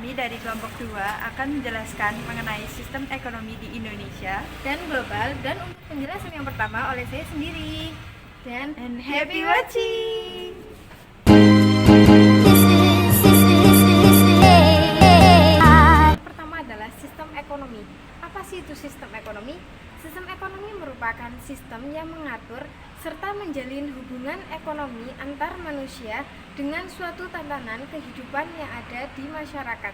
kami dari kelompok 2 akan menjelaskan mengenai sistem ekonomi di Indonesia dan global, dan untuk penjelasan yang pertama oleh saya sendiri. Dan happy watching! Pertama adalah sistem ekonomi. Apa sih itu sistem ekonomi? Sistem ekonomi merupakan sistem yang mengatur serta menjalin hubungan ekonomi antar manusia dengan suatu tatanan kehidupan yang ada di masyarakat.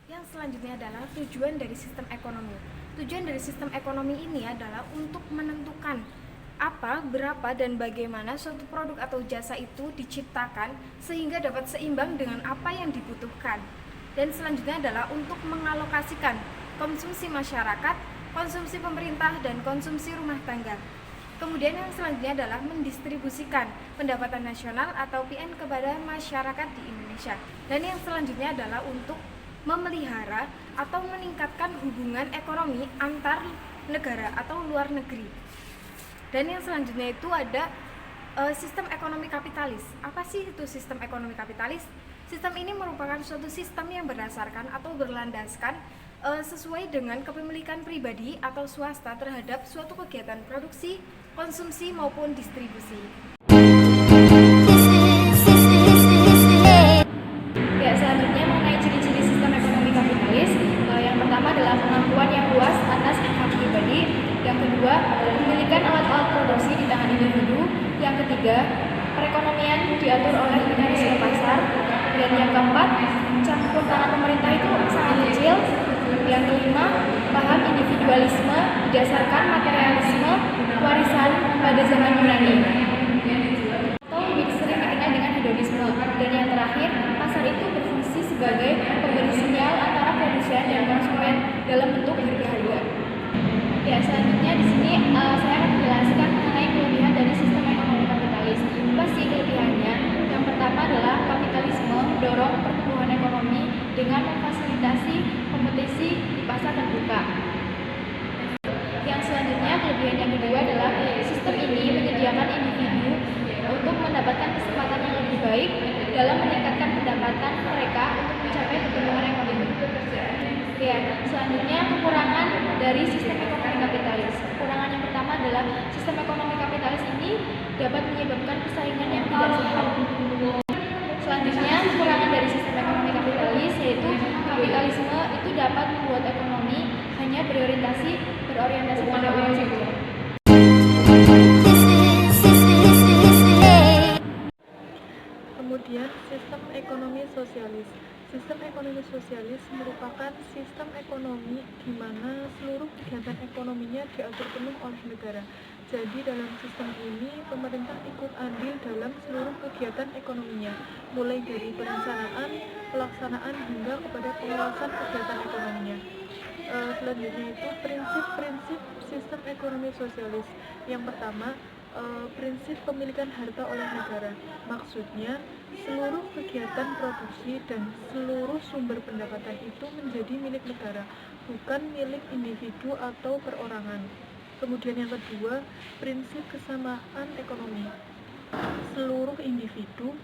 Yang selanjutnya adalah tujuan dari sistem ekonomi. Tujuan dari sistem ekonomi ini adalah untuk menentukan apa, berapa, dan bagaimana suatu produk atau jasa itu diciptakan sehingga dapat seimbang dengan apa yang dibutuhkan. Dan selanjutnya adalah untuk mengalokasikan konsumsi masyarakat, konsumsi pemerintah, dan konsumsi rumah tangga. Kemudian yang selanjutnya adalah mendistribusikan pendapatan nasional atau PN kepada masyarakat di Indonesia. Dan yang selanjutnya adalah untuk memelihara atau meningkatkan hubungan ekonomi antar negara atau luar negeri. Dan yang selanjutnya itu ada sistem ekonomi kapitalis. Apa sih itu sistem ekonomi kapitalis? Sistem ini merupakan suatu sistem yang berdasarkan atau berlandaskan sesuai dengan kepemilikan pribadi atau swasta terhadap suatu kegiatan produksi, konsumsi maupun distribusi. Ya, selanjutnya mengenai ciri-ciri sistem ekonomi kapitalis. Yang pertama adalah kemampuan yang luas atas income pribadi. Yang kedua, pemilikan alat-alat produksi di tangan individu. Yang ketiga, perekonomian diatur oleh mekanisme pasar. Dan yang keempat, campur tangan pemerintah itu sangat kecil. Yang kelima, paham individualisme berdasarkan materialisme warisan pada zaman Yunani, atau lebih sering dikenal dengan hedonisme. Dan yang terakhir, pasar itu berfungsi sebagai pemberi sinyal antara produsen dan konsumen dalam bentuk harga-harga. Ya, selanjutnya di sini saya akan menjelaskan mengenai kelebihan dari sistem ekonomi kapitalis. Apa sih kelebihannya? Yang pertama adalah kapitalisme mendorong pertumbuhan ekonomi dengan memfasilitasi kompetisi di pasar terbuka. Yang selanjutnya, kelebihan yang kedua adalah sistem ini menyediakan individu untuk mendapatkan kesempatan yang lebih baik dalam meningkatkan pendapatan mereka untuk mencapai pertumbuhan ekonomi. Ya, selanjutnya kekurangan dari sistem ekonomi kapitalis. Kekurangan yang pertama adalah sistem ekonomi kapitalis ini dapat menyebabkan persaingan yang tidak sehat. Selanjutnya, kekurangan dari sistem ekonomi kapitalis yaitu kapitalisme itu dapat membuat ekonomi hanya berorientasi pada uang saja. Kemudian sistem ekonomi sosialis. Sistem ekonomi sosialis merupakan sistem ekonomi di mana seluruh kegiatan ekonominya diatur penuh oleh negara. Jadi dalam sistem ini pemerintah ikut andil dalam seluruh kegiatan ekonominya, mulai dari perencanaan, pelaksanaan hingga kepada pengawasan kegiatan ekonominya. Selanjutnya itu prinsip-prinsip sistem ekonomi sosialis. Yang pertama, prinsip pemilikan harta oleh negara. Maksudnya, seluruh kegiatan produksi dan seluruh sumber pendapatan itu menjadi milik negara, bukan milik individu atau perorangan. Kemudian yang kedua, prinsip kesamaan ekonomi. Seluruh individu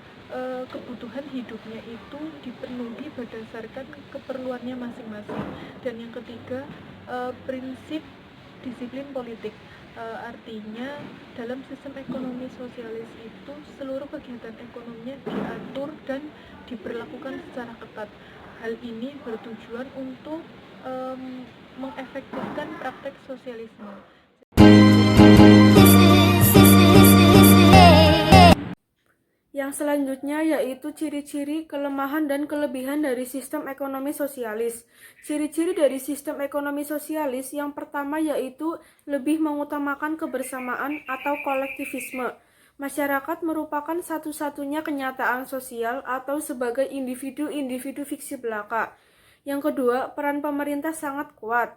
kebutuhan hidupnya itu dipenuhi berdasarkan keperluannya masing-masing. Dan yang ketiga, prinsip disiplin politik. Artinya dalam sistem ekonomi sosialis itu seluruh kegiatan ekonominya diatur dan diberlakukan secara ketat. Hal ini bertujuan untuk mengefektifkan praktek sosialisme. Yang selanjutnya yaitu ciri-ciri, kelemahan, dan kelebihan dari sistem ekonomi sosialis. Ciri-ciri dari sistem ekonomi sosialis yang pertama yaitu lebih mengutamakan kebersamaan atau kolektivisme. Masyarakat merupakan satu-satunya kenyataan sosial atau sebagai individu-individu fiksi belaka. Yang kedua, peran pemerintah sangat kuat.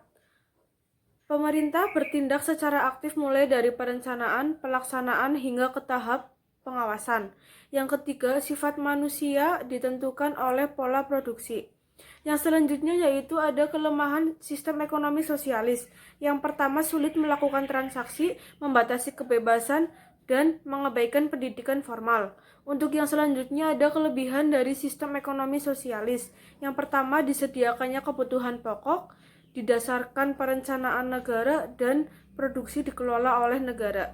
Pemerintah bertindak secara aktif mulai dari perencanaan, pelaksanaan, hingga ke tahap pengawasan. Yang ketiga, sifat manusia ditentukan oleh pola produksi. Yang selanjutnya yaitu ada kelemahan sistem ekonomi sosialis. Yang pertama, sulit melakukan transaksi, membatasi kebebasan, dan mengabaikan pendidikan formal. Untuk yang selanjutnya ada kelebihan dari sistem ekonomi sosialis. Yang pertama, disediakannya kebutuhan pokok, didasarkan perencanaan negara, dan produksi dikelola oleh negara.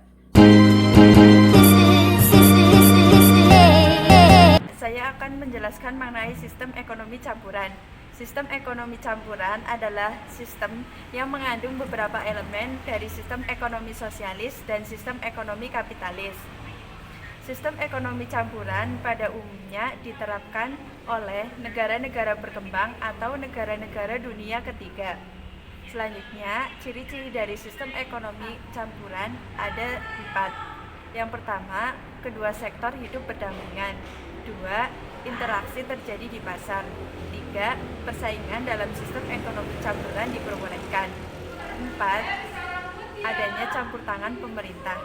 Saya akan menjelaskan mengenai sistem ekonomi campuran. Sistem ekonomi campuran adalah sistem yang mengandung beberapa elemen dari sistem ekonomi sosialis dan sistem ekonomi kapitalis. Sistem ekonomi campuran pada umumnya diterapkan oleh negara-negara berkembang atau negara-negara dunia ketiga. Selanjutnya, ciri-ciri dari sistem ekonomi campuran ada 4. Yang pertama, kedua sektor hidup berdampingan. 2. Interaksi terjadi di pasar. 3. Persaingan dalam sistem ekonomi campuran diperbolehkan. 4. Adanya campur tangan pemerintah.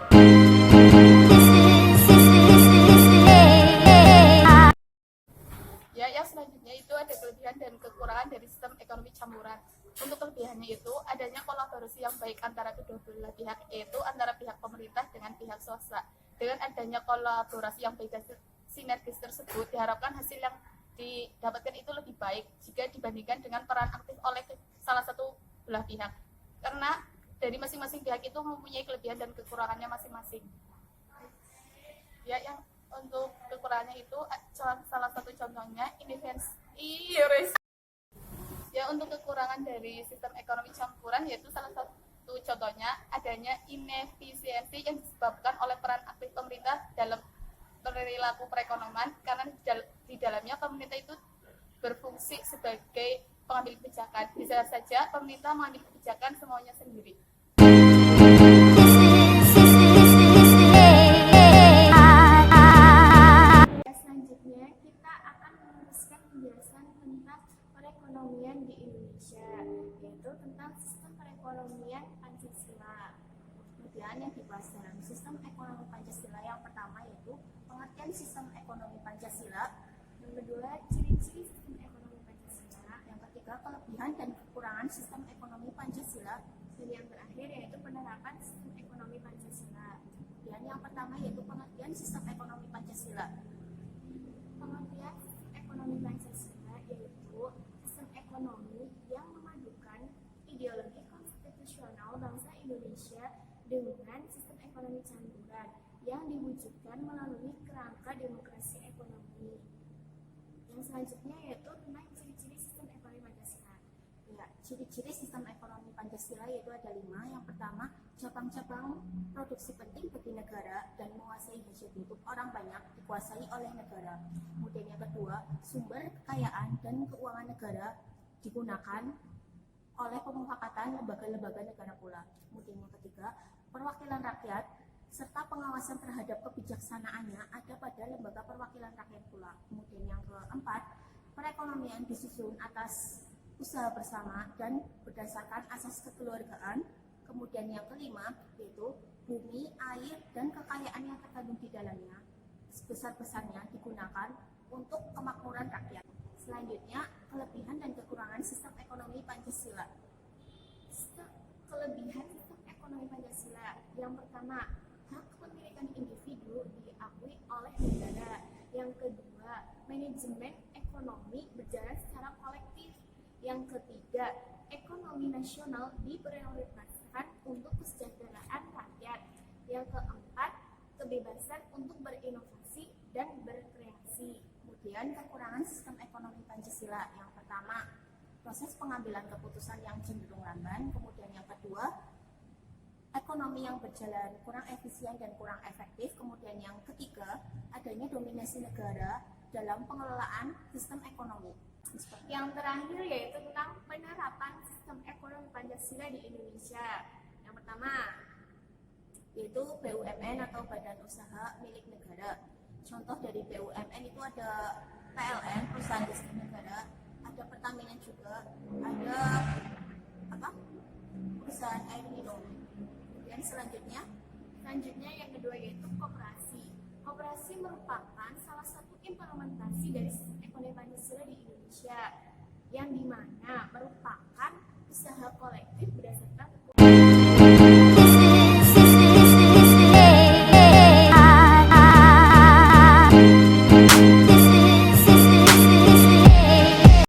Ya, yang selanjutnya itu ada kelebihan dan kekurangan dari sistem ekonomi campuran. Untuk kelebihannya itu adanya kolaborasi yang baik antara kedua belah pihak, yaitu antara pihak pemerintah dengan pihak swasta. Dengan adanya kolaborasi yang baik dan sinergis tersebut, diharapkan hasil yang didapatkan itu lebih baik jika dibandingkan dengan peran aktif oleh salah satu belah pihak. Karena dari masing-masing pihak itu mempunyai kelebihan dan kekurangannya masing-masing. Ya, yang untuk kekurangannya itu salah satu contohnya ya, untuk kekurangan dari sistem ekonomi campuran yaitu salah satu contohnya adanya inefisiensi yang disebabkan oleh peran aktif pemerintah dalam perilaku perekonomian, karena di dalamnya pemerintah itu berfungsi sebagai pengambil kebijakan. Bisa saja pemerintah mengambil kebijakan semuanya sendiri. Selanjutnya kita akan meneruskan penjelasan tentang perekonomian di Indonesia, yaitu tentang sistem perekonomian Pancasila. Kemudian yang dibahas dalam sistem ekonomi Pancasila yang pertama yaitu pengertian sistem ekonomi Pancasila, yang kedua ciri-ciri sistem ekonomi Pancasila, yang ketiga kelebihan dan kekurangan sistem ekonomi Pancasila, dan yang terakhir yaitu penerapan sistem ekonomi Pancasila. Dan yang pertama yaitu pengertian sistem ekonomi Pancasila. Pengertian sistem ekonomi Pancasila yaitu sistem ekonomi yang memadukan ideologi konstitusional bangsa Indonesia dengan sistem ekonomi campuran yang diwujudkan melalui kerangka demokrasi ekonomi. Yang selanjutnya yaitu tentang ciri-ciri sistem ekonomi Pancasila. Ya, ciri-ciri sistem ekonomi Pancasila yaitu ada 5. Yang pertama, cabang-cabang produksi penting bagi negara dan menguasai hajat hidup orang banyak dikuasai oleh negara. Kemudian yang kedua, sumber kekayaan dan keuangan negara digunakan oleh pemufakatan lembaga-lembaga negara pula. Kemudian yang ketiga, perwakilan rakyat serta pengawasan terhadap kebijaksanaannya ada pada lembaga perwakilan rakyat pula. Kemudian yang keempat, perekonomian disusun atas usaha bersama dan berdasarkan asas kekeluargaan. Kemudian yang kelima yaitu bumi, air, dan kekayaan yang terkandung di dalamnya sebesar-besarnya digunakan untuk kemakmuran rakyat. Selanjutnya, kelebihan dan kekurangan sistem ekonomi Pancasila. Kelebihan sistem ekonomi Pancasila yang pertama, hak kepemilikan individu diakui oleh negara. Yang kedua, manajemen ekonomi berjalan secara kolektif. Yang ketiga, ekonomi nasional diprioritaskan untuk kesejahteraan rakyat. Yang keempat, kebebasan untuk berinovasi dan berkreasi. Kemudian kekurangan sistem ekonomi Pancasila yang pertama, proses pengambilan keputusan yang cenderung lamban. Kemudian yang kedua, ekonomi yang berjalan kurang efisien dan kurang efektif. Kemudian yang ketiga, adanya dominasi negara dalam pengelolaan sistem ekonomi. Yang terakhir yaitu tentang penerapan sistem ekonomi Pancasila di Indonesia. Yang pertama yaitu BUMN atau Badan Usaha Milik Negara. Contoh dari BUMN itu ada PLN, perusahaan listrik negara, ada Pertamina juga, ada perusahaan air minum. Kemudian selanjutnya yang kedua yaitu koperasi. Koperasi merupakan salah satu implementasi dari sistem ekonomi Pancasila di Indonesia, yang dimana merupakan usaha kolektif berdasarkan